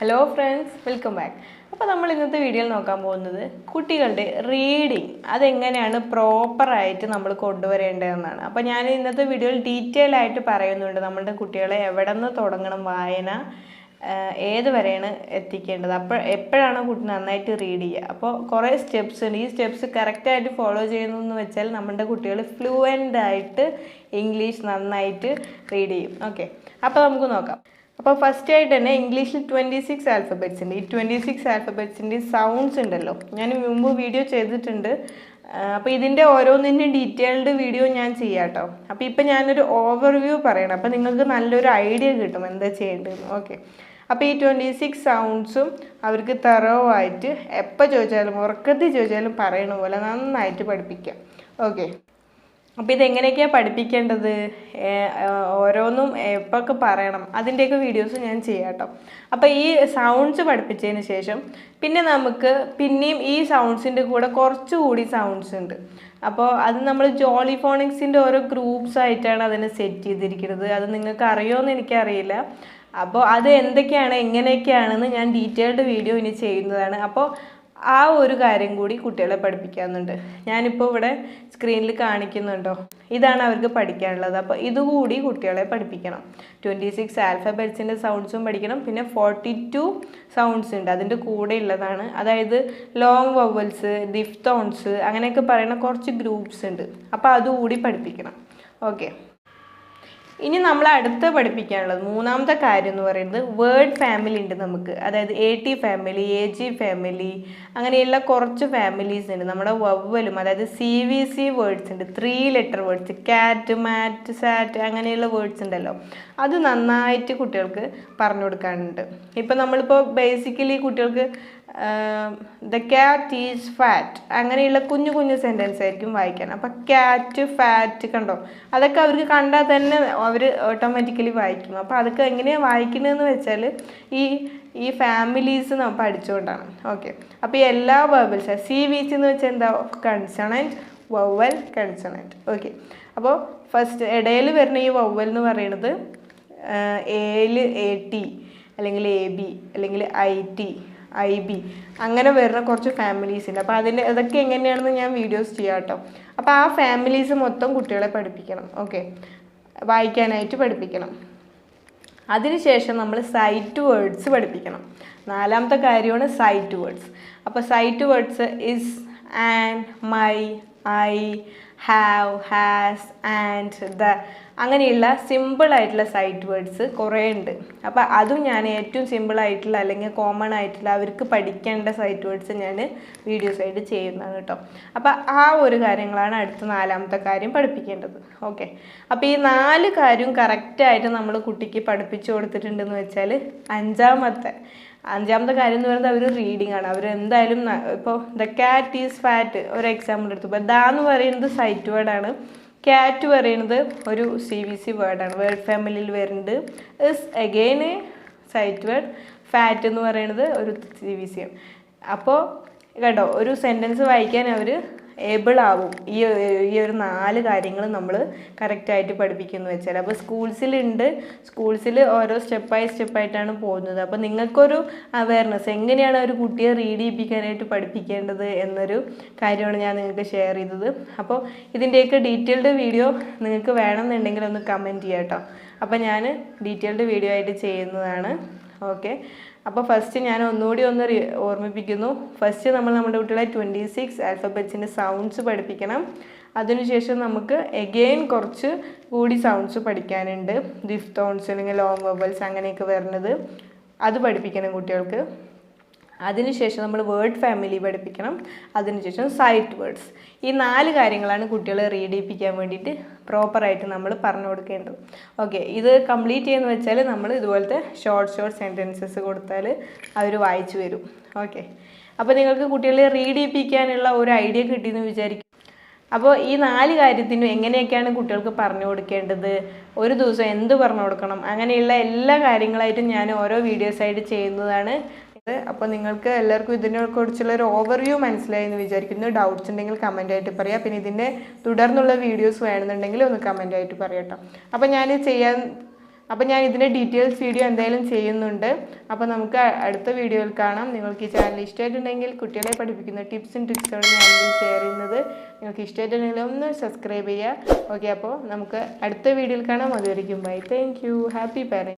Hello friends, welcome back. അപ്പോൾ നമ്മൾ ഇന്നത്തെ വീഡിയോയിൽ നോക്കാൻ പോകുന്നത് കുട്ടികളുടെ റീഡിംഗ് അതെങ്ങനെയാണ് പ്രോപ്പർ ആയിട്ട് നമ്മൾ കൊണ്ടുവരേണ്ടതെന്നാണ്. അപ്പോൾ ഞാൻ ഇന്നത്തെ വീഡിയോയിൽ ഡീറ്റെയിൽ ആയിട്ട് പറയുന്നുണ്ട് നമ്മുടെ കുട്ടികളെ എവിടെ നിന്ന് തുടങ്ങണം വായന, ഏത് വരെയാണ് എത്തിക്കേണ്ടത്, അപ്പോൾ എപ്പോഴാണ് കുട്ടി നന്നായിട്ട് റീഡ് ചെയ്യുക. അപ്പോൾ കുറേ സ്റ്റെപ്സ് ഉണ്ട്. ഈ സ്റ്റെപ്സ് കറക്റ്റായിട്ട് ഫോളോ ചെയ്യുന്നതെന്ന് വെച്ചാൽ നമ്മുടെ കുട്ടികൾ ഫ്ലുവൻ്റ് ആയിട്ട് ഇംഗ്ലീഷ് നന്നായിട്ട് റീഡ് ചെയ്യും. ഓക്കെ, അപ്പോൾ നമുക്ക് നോക്കാം. അപ്പോൾ ഫസ്റ്റ് ആയിട്ട് തന്നെ ഇംഗ്ലീഷിൽ 26 ആൽഫബറ്റ്സ് ഉണ്ട്. ഈ 26 ആൽഫബറ്റ്സിൻ്റെ സൗണ്ട്സ് ഉണ്ടല്ലോ, ഞാൻ മുമ്പ് വീഡിയോ ചെയ്തിട്ടുണ്ട്. അപ്പോൾ ഇതിൻ്റെ ഓരോന്നിൻ്റെയും ഡീറ്റെയിൽഡ് വീഡിയോ ഞാൻ ചെയ്യാം കേട്ടോ. അപ്പോൾ ഇപ്പം ഞാനൊരു ഓവർവ്യൂ പറയണം, അപ്പോൾ നിങ്ങൾക്ക് നല്ലൊരു ഐഡിയ കിട്ടും എന്താ ചെയ്യേണ്ടതെന്ന്. ഓക്കെ, അപ്പോൾ ഈ 26 സൗണ്ട്സും അവർക്ക് തറവായിട്ട് എപ്പോൾ ചോദിച്ചാലും ഉറക്കത്തിൽ ചോദിച്ചാലും പറയണ പോലെ നന്നായിട്ട് പഠിപ്പിക്കാം. ഓക്കെ, അപ്പോൾ ഇതെങ്ങനെയൊക്കെയാണ് പഠിപ്പിക്കേണ്ടത്, ഓരോന്നും എപ്പോഴൊക്കെ പറയണം, അതിൻ്റെയൊക്കെ വീഡിയോസ് ഞാൻ ചെയ്യാം കേട്ടോ. അപ്പോൾ ഈ സൗണ്ട്സ് പഠിപ്പിച്ചതിന് ശേഷം പിന്നെ നമുക്ക് പിന്നെയും ഈ സൗണ്ട്സിൻ്റെ കൂടെ കുറച്ചുകൂടി സൗണ്ട്സ് ഉണ്ട്. അപ്പോൾ അത് നമ്മൾ ജോളി ഫോണിക്സിൻ്റെ ഓരോ ഗ്രൂപ്പ്സ് ആയിട്ടാണ് അതിനെ സെറ്റ് ചെയ്തിരിക്കുന്നത്. അത് നിങ്ങൾക്ക് അറിയുമോയെന്ന് എനിക്കറിയില്ല. അപ്പോൾ അത് എന്തൊക്കെയാണ് എങ്ങനെയൊക്കെയാണെന്ന് ഞാൻ ഡീറ്റെയിൽഡ് വീഡിയോ ഇനി ചെയ്യുന്നതാണ്. അപ്പോൾ ആ ഒരു കാര്യം കൂടി കുട്ടികളെ പഠിപ്പിക്കാനുണ്ട്. ഞാനിപ്പോൾ ഇവിടെ സ്ക്രീനിൽ കാണിക്കുന്നുണ്ടോ, ഇതാണ് അവർക്ക് പഠിക്കാനുള്ളത്. അപ്പോൾ ഇതുകൂടി കുട്ടികളെ പഠിപ്പിക്കണം. 26 ആൽഫബറ്റ്സിൻ്റെ സൗണ്ട്സും പഠിക്കണം, പിന്നെ 42 സൗണ്ട്സ് ഉണ്ട് അതിൻ്റെ കൂടെ ഉള്ളതാണ്. അതായത് ലോങ് വവൽസ്, ദിഫ്തോൺസ് അങ്ങനെയൊക്കെ പറയുന്ന കുറച്ച് ഗ്രൂപ്പ്സ് ഉണ്ട്. അപ്പോൾ അതുകൂടി പഠിപ്പിക്കണം. ഓക്കെ, ഇനി നമ്മൾ അടുത്ത് പഠിപ്പിക്കാനുള്ളത് മൂന്നാമത്തെ കാര്യം എന്ന് പറയുന്നത് വേർഡ് ഫാമിലി ഉണ്ട് നമുക്ക്. അതായത് AT ഫാമിലി, AG ഫാമിലി, അങ്ങനെയുള്ള കുറച്ച് ഫാമിലീസ് ഉണ്ട്. നമ്മുടെ വവ്വലും അതായത് CVC വേർഡ്സ് ഉണ്ട്, 3 ലെറ്റർ വേർഡ്സ്, കാറ്റ്, മാറ്റ്, സാറ്റ് അങ്ങനെയുള്ള വേർഡ്സ് ഉണ്ടല്ലോ. അത് നന്നായിട്ട് കുട്ടികൾക്ക് പറഞ്ഞു കൊടുക്കാനുണ്ട്. ഇപ്പം നമ്മളിപ്പോൾ ബേസിക്കലി കുട്ടികൾക്ക് ദ ക്യാറ്റ് ഈസ് ഫാറ്റ് അങ്ങനെയുള്ള കുഞ്ഞു കുഞ്ഞു സെൻറ്റൻസ് ആയിരിക്കും വായിക്കാൻ. അപ്പം ക്യാറ്റ്, ഫാറ്റ് കണ്ടോ, അതൊക്കെ അവർക്ക് കണ്ടാൽ തന്നെ അവർ ഓട്ടോമാറ്റിക്കലി വായിക്കും. അപ്പോൾ അതൊക്കെ എങ്ങനെയാണ് വായിക്കുന്നതെന്ന് വെച്ചാൽ ഈ ഫാമിലീസ് നമ്മൾ പഠിച്ചുകൊണ്ടാണ്. ഓക്കെ, അപ്പോൾ ഈ എല്ലാ വവൽസ് CVC എന്ന് വെച്ചാൽ എന്താ, കൺസണൻറ്റ്, വവൽ, കൺസണൻറ്റ്. ഓക്കെ, അപ്പോൾ ഫസ്റ്റ് ഇടയിൽ വരുന്ന ഈ വവൽ എന്ന് പറയുന്നത് AL AT അല്ലെങ്കിൽ AB അല്ലെങ്കിൽ IT IB അങ്ങനെ വരുന്ന കുറച്ച് ഫാമിലീസ് ഉണ്ട്. അപ്പോൾ അതൊക്കെ എങ്ങനെയാണെന്ന് ഞാൻ വീഡിയോസ് ചെയ്യാം കേട്ടോ. അപ്പോൾ ആ ഫാമിലീസ് മൊത്തം കുട്ടികളെ പഠിപ്പിക്കണം. ഓക്കെ, വായിക്കാനായിട്ട് പഠിപ്പിക്കണം. അതിനുശേഷം നമ്മൾ സൈറ്റ് വേർഡ്സ് പഠിപ്പിക്കണം. നാലാമത്തെ കാര്യമാണ് സൈറ്റ് വേർഡ്സ്. അപ്പോൾ sight words is, and, my, I, have, has, and, the അങ്ങനെയുള്ള സിമ്പിളായിട്ടുള്ള സൈറ്റ് വേർഡ്സ് കുറേ ഉണ്ട്. അപ്പോൾ അതും ഞാൻ ഏറ്റവും സിമ്പിളായിട്ടുള്ള അല്ലെങ്കിൽ കോമൺ ആയിട്ടുള്ള അവർക്ക് പഠിക്കേണ്ട സൈറ്റ് വേർഡ്സ് ഞാൻ വീഡിയോസ് ആയിട്ട് ചെയ്യുന്നതാണ് കേട്ടോ. അപ്പോൾ ആ ഒരു കാര്യങ്ങളാണ് അടുത്ത നാലാമത്തെ കാര്യം പഠിപ്പിക്കേണ്ടത്. ഓക്കെ, അപ്പോൾ ഈ 4 കാര്യവും കറക്റ്റായിട്ട് നമ്മൾ കുട്ടിക്ക് പഠിപ്പിച്ചു കൊടുത്തിട്ടുണ്ടെന്ന് വെച്ചാൽ അഞ്ചാമത്തെ കാര്യം എന്ന് പറയുന്നത് അവർ റീഡിംഗ് ആണ്. അവർ എന്തായാലും ഇപ്പോൾ ദ ക്യാറ്റ് ഈസ് ഫാറ്റ് ഒരു എക്സാമ്പിൾ എടുത്തു. അപ്പോൾ ദ എന്ന് പറയുന്നത് സൈറ്റ് വേർഡാണ്, ക്യാറ്റ് പറയുന്നത് ഒരു CVC വേർഡാണ്, വേർഡ് ഫാമിലിയിൽ വരുന്നത്. Is again a sight word, fat എന്ന് പറയുന്നത് ഒരു CVC ആണ്. അപ്പോൾ കേട്ടോ, ഒരു സെൻറ്റൻസ് വായിക്കാൻ അവർ ഏബിൾ ആവും ഈ ഒരു 4 കാര്യങ്ങൾ നമ്മൾ കറക്റ്റായിട്ട് പഠിപ്പിക്കുന്നു വെച്ചാൽ. അപ്പോൾ സ്കൂൾസിൽ ഓരോ സ്റ്റെപ്പായിട്ടാണ് പോകുന്നത്. അപ്പോൾ നിങ്ങൾക്കൊരു അവയർനെസ് എങ്ങനെയാണ് ഒരു കുട്ടിയെ റീഡ് ചെയ്യിപ്പിക്കാനായിട്ട് പഠിപ്പിക്കേണ്ടത് എന്നൊരു കാര്യമാണ് ഞാൻ നിങ്ങൾക്ക് ഷെയർ ചെയ്തത്. അപ്പോൾ ഇതിൻ്റെയൊക്കെ ഡീറ്റെയിൽഡ് വീഡിയോ നിങ്ങൾക്ക് വേണമെന്നുണ്ടെങ്കിൽ ഒന്ന് കമൻറ്റ് ചെയ്യാം കേട്ടോ. അപ്പോൾ ഞാൻ ഡീറ്റെയിൽഡ് വീഡിയോ ആയിട്ട് ചെയ്യുന്നതാണ്. ഓക്കെ, അപ്പോൾ ഫസ്റ്റ് ഞാൻ ഒന്നുകൂടി ഓർമ്മിപ്പിക്കുന്നു. ഫസ്റ്റ് നമ്മുടെ കുട്ടികളെ 26 ആൽഫബറ്റ്സിൻ്റെ സൗണ്ട്സ് പഠിപ്പിക്കണം. അതിനുശേഷം നമുക്ക് എഗെയിൻ കുറച്ച് കൂടി സൗണ്ട്സ് പഠിക്കാനുണ്ട്, ദിഫ്തോൺസ് അല്ലെങ്കിൽ ലോങ് വവൽസ് അങ്ങനെയൊക്കെ വരുന്നത്, അത് പഠിപ്പിക്കണം കുട്ടികൾക്ക്. അതിനുശേഷം നമ്മൾ വേർഡ് ഫാമിലി പഠിപ്പിക്കണം. അതിനുശേഷം സൈറ്റ് വേർഡ്സ്. ഈ 4 കാര്യങ്ങളാണ് കുട്ടികളെ റീഡ് ചെയ്യിപ്പിക്കാൻ വേണ്ടിയിട്ട് പ്രോപ്പറായിട്ട് നമ്മൾ പറഞ്ഞു കൊടുക്കേണ്ടത്. ഓക്കെ, ഇത് കംപ്ലീറ്റ് ചെയ്യുന്ന വെച്ചാൽ നമ്മൾ ഇതുപോലത്തെ ഷോർട്ട് സെൻറ്റൻസസ് കൊടുത്താൽ അവർ വായിച്ചു വരും. ഓക്കെ, അപ്പോൾ നിങ്ങൾക്ക് കുട്ടികളെ റീഡ് ചെയ്യിപ്പിക്കാനുള്ള ഒരു ഐഡിയ കിട്ടിയെന്ന് വിചാരിക്കും. അപ്പോൾ ഈ 4 കാര്യത്തിനും എങ്ങനെയൊക്കെയാണ് കുട്ടികൾക്ക് പറഞ്ഞു കൊടുക്കേണ്ടത്, ഒരു ദിവസം എന്ത് പറഞ്ഞു കൊടുക്കണം, അങ്ങനെയുള്ള എല്ലാ കാര്യങ്ങളായിട്ടും ഞാൻ ഓരോ വീഡിയോസായിട്ട് ചെയ്യുന്നതാണ്. അപ്പോൾ നിങ്ങൾക്ക് എല്ലാവർക്കും ഇതിനെക്കുറിച്ചുള്ള ഒരു ഓവർവ്യൂ മനസ്സിലായി എന്ന് വിചാരിക്കുന്നു. ഡൗട്ട്സ് ഉണ്ടെങ്കിൽ കമൻ്റ് ആയിട്ട് പറയാം. പിന്നെ ഇതിൻ്റെ തുടർന്നുള്ള വീഡിയോസ് വേണമെന്നുണ്ടെങ്കിൽ ഒന്ന് കമൻ്റ് ആയിട്ട് പറയാം കേട്ടോ. അപ്പോൾ ഞാൻ ചെയ്യാൻ അപ്പോൾ ഞാൻ ഇതിൻ്റെ ഡീറ്റെയിൽസ് വീഡിയോ എന്തായാലും ചെയ്യുന്നുണ്ട്. അപ്പോൾ നമുക്ക് അടുത്ത വീഡിയോയിൽ കാണാം. നിങ്ങൾക്ക് ഈ ചാനൽ ഇഷ്ടമായിട്ടുണ്ടെങ്കിൽ കുട്ടികളെ പഠിപ്പിക്കുന്ന ടിപ്സും ട്രിക്സുകളും ഞാൻ ഷെയർ ചെയ്യുന്നത്. നിങ്ങൾക്ക് ഇഷ്ടമായിട്ടുണ്ടെങ്കിൽ ഒന്ന് സബ്സ്ക്രൈബ് ചെയ്യുക. ഓക്കെ, അപ്പോൾ നമുക്ക് അടുത്ത വീഡിയോയിൽ കാണാം. അതുവരെയ്ക്കും bye. Thank you. Happy parent.